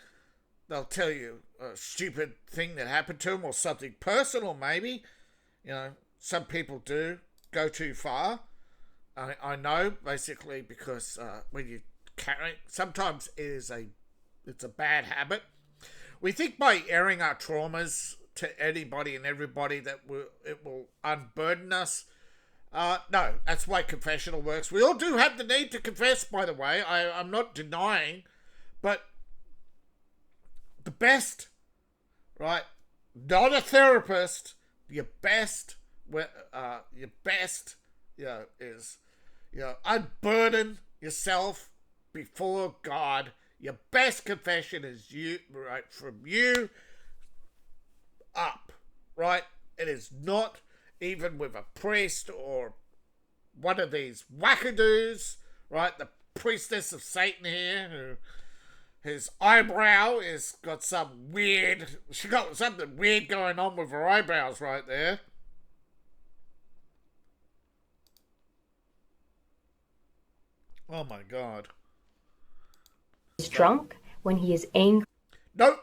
They'll tell you a stupid thing that happened to them or something personal, maybe. You know, some people do go too far. I know, basically, because when you carry, sometimes it's a bad habit. We think by airing our traumas to anybody and everybody that it will unburden us. No, that's why confessional works. We all do have the need to confess, by the way. I'm not denying, but the best, right? Not a therapist. Your best, is, unburden yourself before God. Your best confession is you, right, from you up, right? It is not even with a priest or one of these wackadoos, right? The priestess of Satan here, who his eyebrow is got some weird, she got something weird going on with her eyebrows right there. Oh my God. He's drunk, when he is angry. Nope.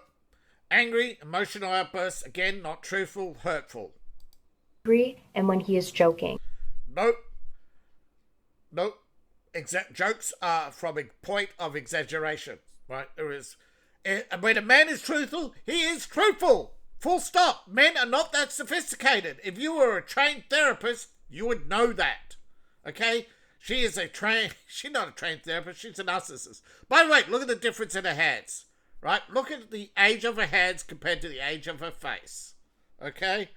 Angry, emotional outbursts, again, not truthful, hurtful. And when he is joking. Nope. Jokes are from a point of exaggeration, right? When a man is truthful, he is truthful. Full stop. Men are not that sophisticated. If you were a trained therapist, you would know that. Okay? She's not a trained therapist, she's a narcissist. By the way, look at the difference in her hands. Right? Look at the age of her hands compared to the age of her face. Okay?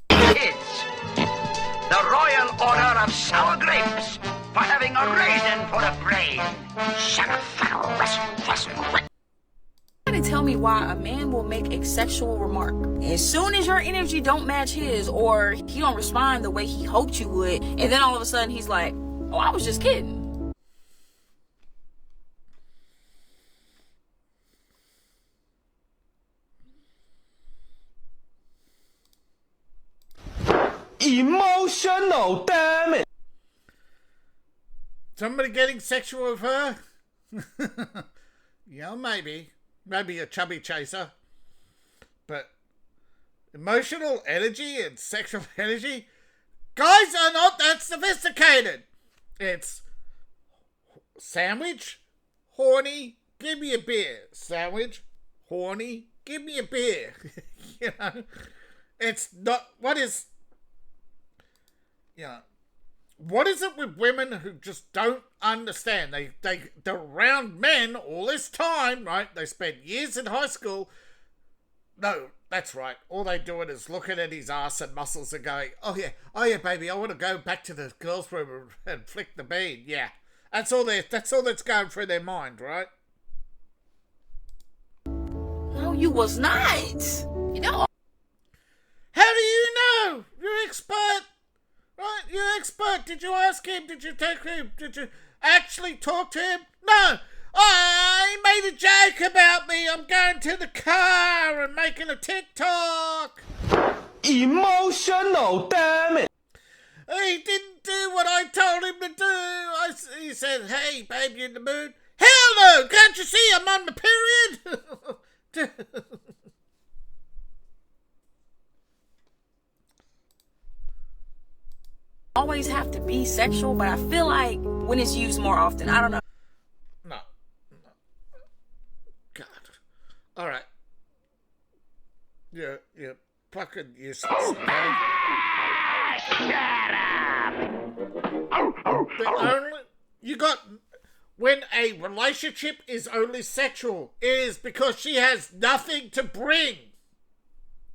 Kids, the Royal Order of Sour Grapes for having a raisin for a brain. Trying to tell me why a man will make a sexual remark as soon as your energy don't match his, or he don't respond the way he hoped you would, and then all of a sudden he's like, oh, I was just kidding. Emotional, damn it. Somebody getting sexual with her? Yeah, maybe. Maybe a chubby chaser. But emotional energy and sexual energy? Guys are not that sophisticated. It's sandwich, horny, give me a beer. Sandwich, horny, give me a beer. You know, it's not, what is it with women who just don't understand? They're around men all this time, right? They spent years in high school. No, that's right. All they doing is looking at his ass and muscles and going, oh yeah, baby, I want to go back to the girls' room and flick the bean. Yeah, that's all that's going through their mind, right? No, you was not. You know. How do you know? You're expert, right? You're expert. Did you ask him? Did you take him? Did you actually talk to him? No. Oh, he made a joke about me. I'm going to the car and making a TikTok. Emotional, damn it. He didn't do what I told him to do. He said, hey, babe, you in the mood? Hell no! Can't you see I'm on my period? Always have to be sexual, but I feel like when it's used more often, I don't know. No. God. All right. You're fucking useless. Okay? When a relationship is only sexual, it is because she has nothing to bring.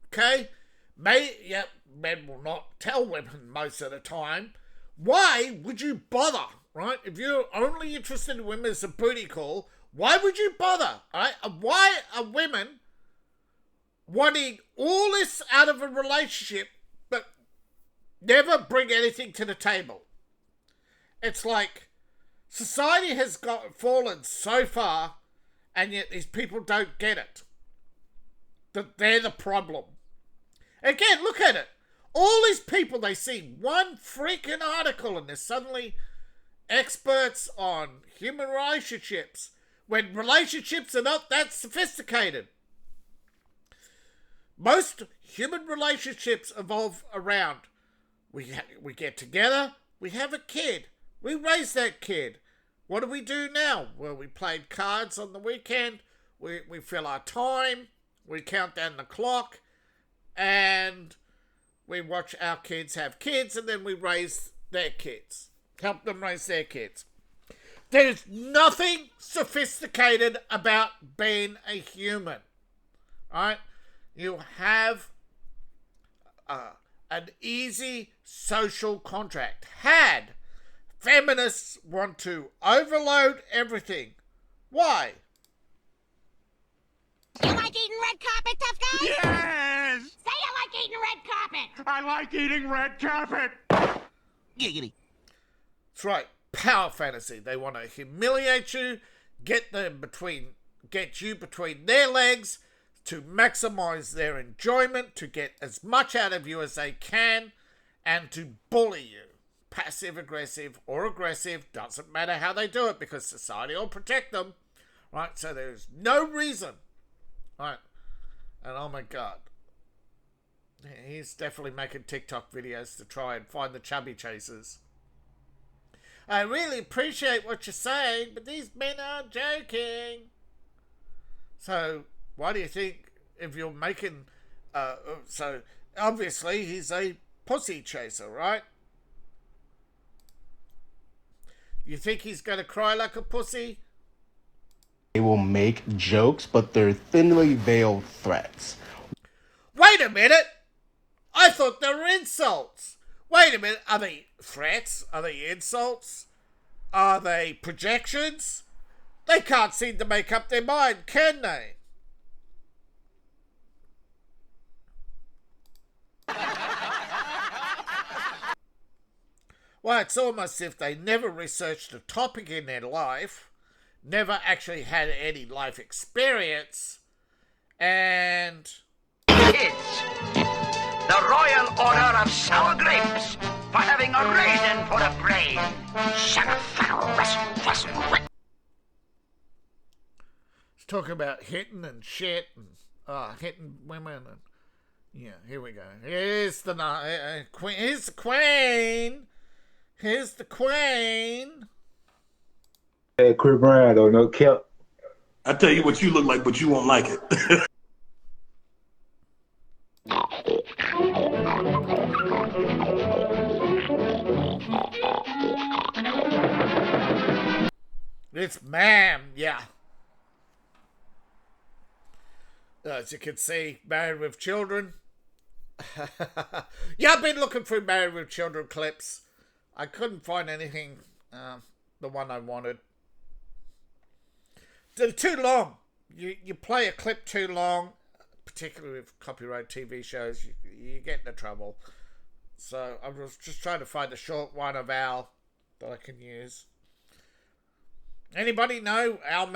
Okay? Men will not tell women most of the time. Why would you bother, right? If you're only interested in women as a booty call, why would you bother, right? Why are women wanting all this out of a relationship but never bring anything to the table? It's like society has fallen so far, and yet these people don't get it. That they're the problem. Again, look at it. All these people, they see one freaking article and they're suddenly experts on human relationships when relationships are not that sophisticated. Most human relationships evolve around we get together, we have a kid, we raise that kid. What do we do now? Well, we played cards on the weekend, we fill our time, we count down the clock, and we watch our kids have kids, and then we raise their kids. Help them raise their kids. There's nothing sophisticated about being a human. Right? You have an easy social contract. Had feminists want to overload everything. Why? You like eating red carpet, tough guy? Yes! Say you like eating red carpet! I like eating red carpet! Giggity. That's right. Power fantasy. They want to humiliate you, get you between their legs to maximize their enjoyment, to get as much out of you as they can, and to bully you. Passive aggressive or aggressive, doesn't matter how they do it because society will protect them. Right? So there's no reason. Right. And oh my God. He's definitely making TikTok videos to try and find the chubby chasers. I really appreciate what you're saying, but these men are joking. So, why do you think if you're making... so, obviously, he's a pussy chaser, right? You think he's going to cry like a pussy? They will make jokes, but they're thinly veiled threats. Wait a minute! I thought they were insults. Wait a minute, are they threats? Are they insults? Are they projections? They can't seem to make up their mind, can they? Well, it's almost as if they never researched a topic in their life, never actually had any life experience, and... Kids, the Royal Order of Sour Grapes for having a raisin for a brain. It's talking about hitting and shit and hitting women and yeah. Here we go. Here's the queen. Here's the queen. Here's the queen. Hey, Chris Brown though, no cap. I tell you what you look like, but you won't like it. It's ma'am, yeah. As you can see, Married with Children. Yeah, I've been looking through Married with Children clips. I couldn't find anything, the one I wanted. They're too long. You play a clip too long, particularly with copyright TV shows, you get into trouble. So I was just trying to find a short one of Al that I can use. Anybody know Al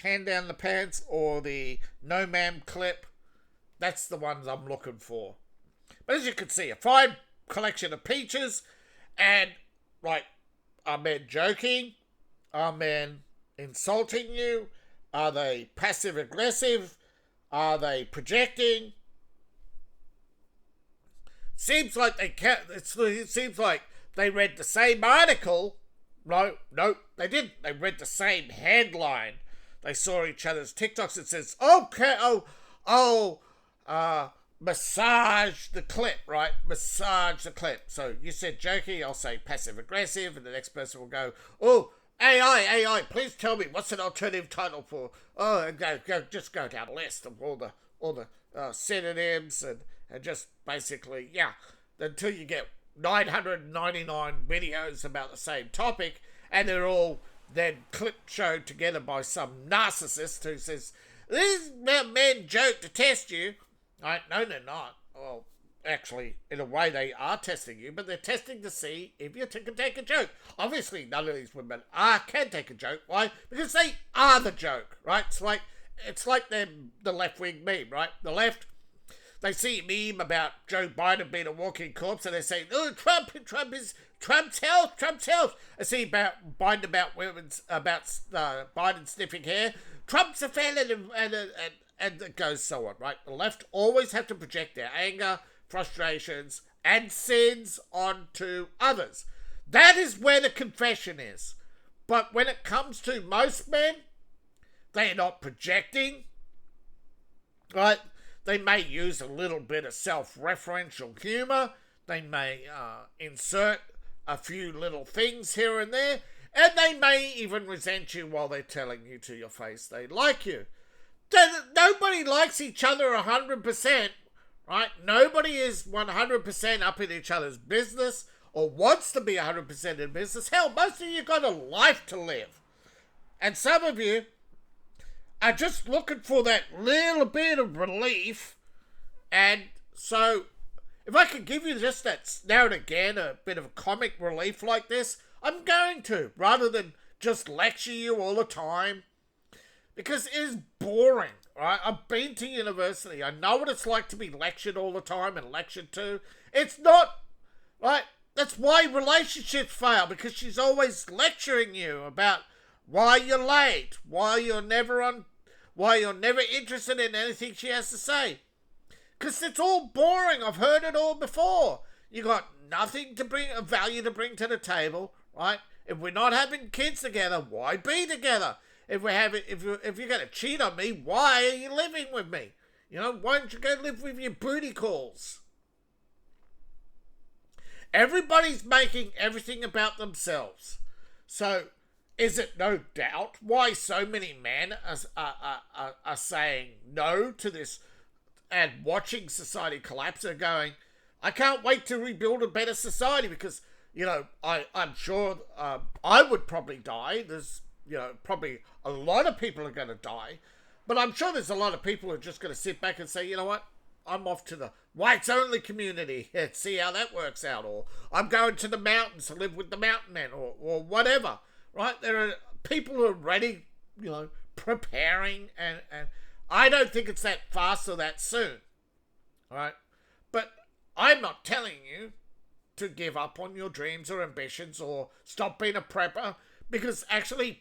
Hand Down the Pants or the No Ma'am clip? That's the ones I'm looking for. But as you can see, a fine collection of peaches, and like, are men joking? Are men insulting you? Are they passive aggressive? Are they projecting? Seems like they can't. It seems like they read the same article. No, they didn't. They read the same headline. They saw each other's TikToks. It says, okay, massage the clip, right? Massage the clip. So you said joking, I'll say passive aggressive, and the next person will go, oh, AI, please tell me what's an alternative title for? Oh, just go down the list of all the synonyms and just basically, yeah, until you get 999 videos about the same topic, and they're all then showed together by some narcissist who says, these men joke to test you. Right? No, they're not. Well, actually, in a way, they are testing you, but they're testing to see if you can take a joke. Obviously, none of these women can take a joke. Why? Because they are the joke, right? It's like the left-wing meme, right? The left, they see a meme about Joe Biden being a walking corpse, and they say, oh, Trump's health. I see about Biden about Biden sniffing hair. Trump's a felon, and it goes so on, right? The left always have to project their anger, frustrations, and sins onto others. That is where the confession is. But when it comes to most men, they are not projecting, right? They may use a little bit of self-referential humor. They may insert a few little things here and there, and they may even resent you while they're telling you to your face they like you. Nobody likes each other 100%, right? Nobody is 100% up in each other's business or wants to be 100% in business. Hell, most of you got a life to live. And some of you are just looking for that little bit of relief. And so, if I could give you just that, now and again, a bit of comic relief like this, I'm going to, rather than just lecture you all the time. Because it is boring, right? I've been to university. I know what it's like to be lectured all the time and lectured to. It's not, right? That's why relationships fail, because she's always lecturing you about why you're late, why you're never interested in anything she has to say. Because it's all boring. I've heard it all before. You got nothing to bring, a value to bring to the table, right? If we're not having kids together, why be together? If you're going to cheat on me, why are you living with me? You know, why don't you go live with your booty calls? Everybody's making everything about themselves. So, is it no doubt why so many men are saying no to this and watching society collapse and going, I can't wait to rebuild a better society because, you know, I'm sure I would probably die. There's, you know, probably a lot of people are going to die. But I'm sure there's a lot of people who are just going to sit back and say, you know what? I'm off to the whites-only community and see how that works out. Or I'm going to the mountains to live with the mountain men or whatever. Right? There are people who are ready, you know, preparing. And I don't think it's that fast or that soon. All right? But I'm not telling you to give up on your dreams or ambitions or stop being a prepper. Because actually,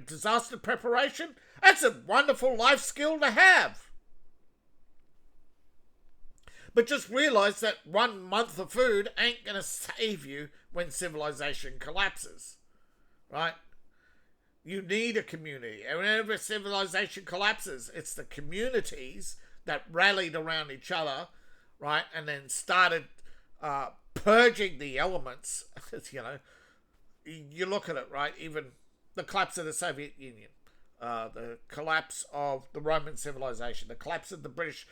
disaster preparation, that's a wonderful life skill to have. But just realize that 1 month of food ain't going to save you when civilization collapses. Right? You need a community. And whenever civilization collapses, it's the communities that rallied around each other right, and then started purging the elements, you know, you look at it, right, even the collapse of the Soviet Union, the collapse of the Roman civilization, the collapse of the British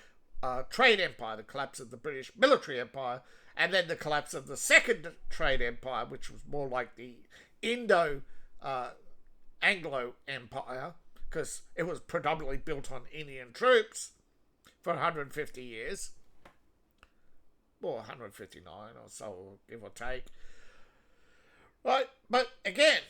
trade empire, the collapse of the British military empire, and then the collapse of the second trade empire, which was more like the Anglo empire, because it was predominantly built on Indian troops for 150 years, or 159 or so, give or take. Right, but again,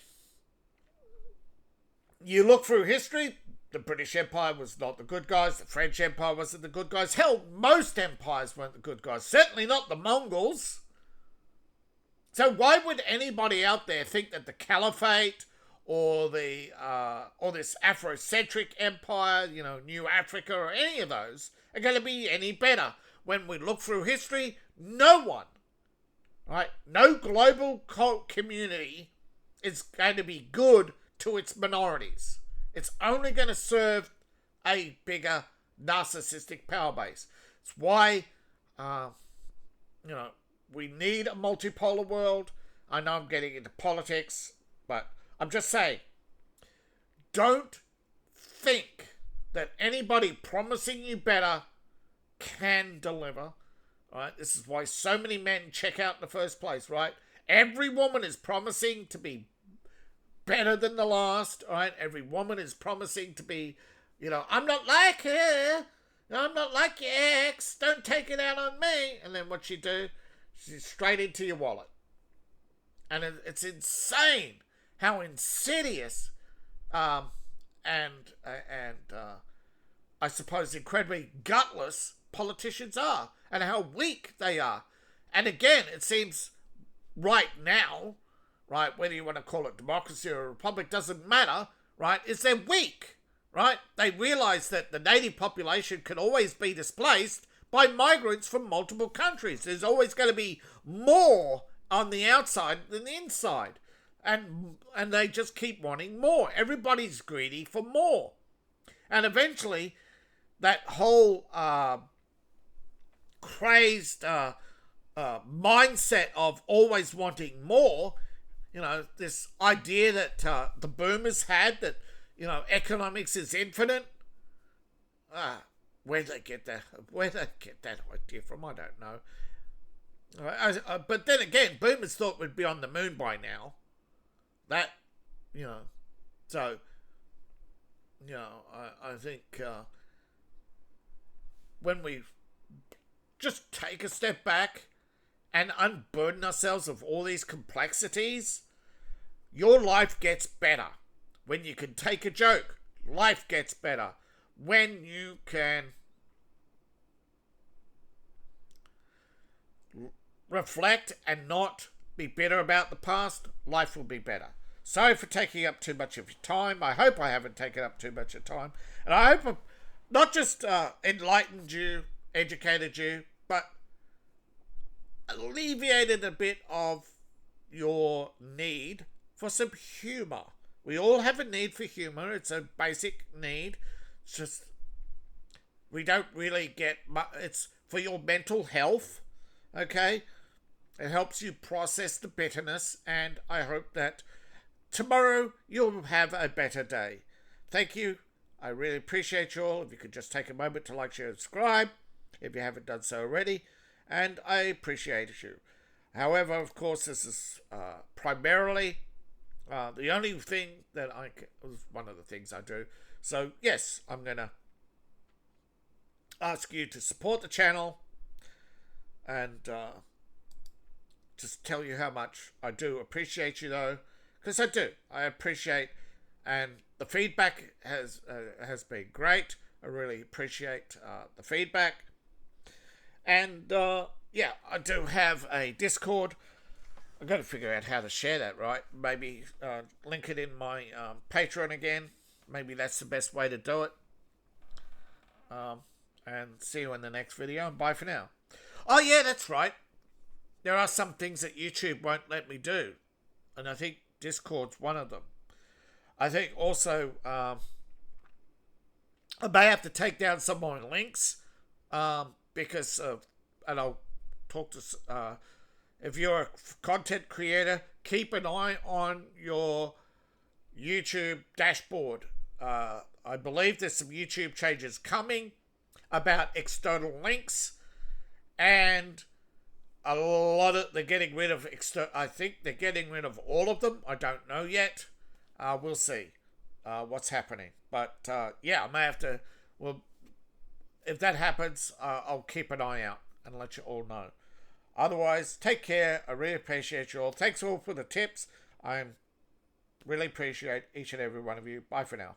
you look through history, the British Empire was not the good guys, the French Empire wasn't the good guys, hell, most empires weren't the good guys, certainly not the Mongols. So why would anybody out there think that the Caliphate or the or this Afrocentric empire, you know, New Africa or any of those are going to be any better? When we look through history, no one, right, no global community is going to be good to its minorities. It's only going to serve a bigger narcissistic power base. It's why, you know, we need a multipolar world. I know I'm getting into politics, but I'm just saying, don't think that anybody promising you better can deliver. Right? This is why so many men check out in the first place, right? Every woman is promising to be better than the last, right? Every woman is promising to be, you know, I'm not like her. I'm not like your ex. Don't take it out on me. And then what she do? She's straight into your wallet. And it's insane how insidious and I suppose incredibly gutless politicians are, and how weak they are. And again, it seems right now, right, whether you want to call it democracy or a republic, doesn't matter, right, is they're weak, right? They realise that the native population can always be displaced by migrants from multiple countries. There's always going to be more on the outside than the inside. And they just keep wanting more. Everybody's greedy for more. And eventually, that whole crazed mindset of always wanting more, you know, this idea that the boomers had, that, you know, economics is infinite. Where they get that idea from, I don't know. But then again, boomers thought we'd be on the moon by now. That, you know, so, you know, I think when we just take a step back and unburden ourselves of all these complexities, your life gets better. When you can take a joke, life gets better. When you can reflect and not be bitter about the past, life will be better. Sorry for taking up too much of your time. I hope I haven't taken up too much of your time. And I hope I've not just enlightened you, educated you, but alleviated a bit of your need for some humour. We all have a need for humour. It's a basic need. It's just, we don't really get much. It's for your mental health, okay? It helps you process the bitterness, and I hope that tomorrow you'll have a better day. Thank you. I really appreciate you all. If you could just take a moment to like, share, and subscribe, if you haven't done so already, and I appreciate you. However, of course, this is primarily the only thing that one of the things I do. So, yes, I'm going to ask you to support the channel and just tell you how much I do appreciate you, though, because I do. I appreciate, and the feedback has been great. I really appreciate the feedback. And, yeah, I do have a Discord. I've got to figure out how to share that, right? Maybe link it in my Patreon again. Maybe that's the best way to do it. And see you in the next video, and bye for now. Oh, yeah, that's right. There are some things that YouTube won't let me do. And I think Discord's one of them. I think also I may have to take down some more links because of I'll talk to. If you're a content creator, keep an eye on your YouTube dashboard. I believe there's some YouTube changes coming about external links, and a lot of they're getting rid of I think they're getting rid of all of them. I don't know yet. We'll see what's happening. But yeah, I may have to. Well, if that happens, I'll keep an eye out and let you all know. Otherwise, take care. I really appreciate you all. Thanks all for the tips. I really appreciate each and every one of you. Bye for now.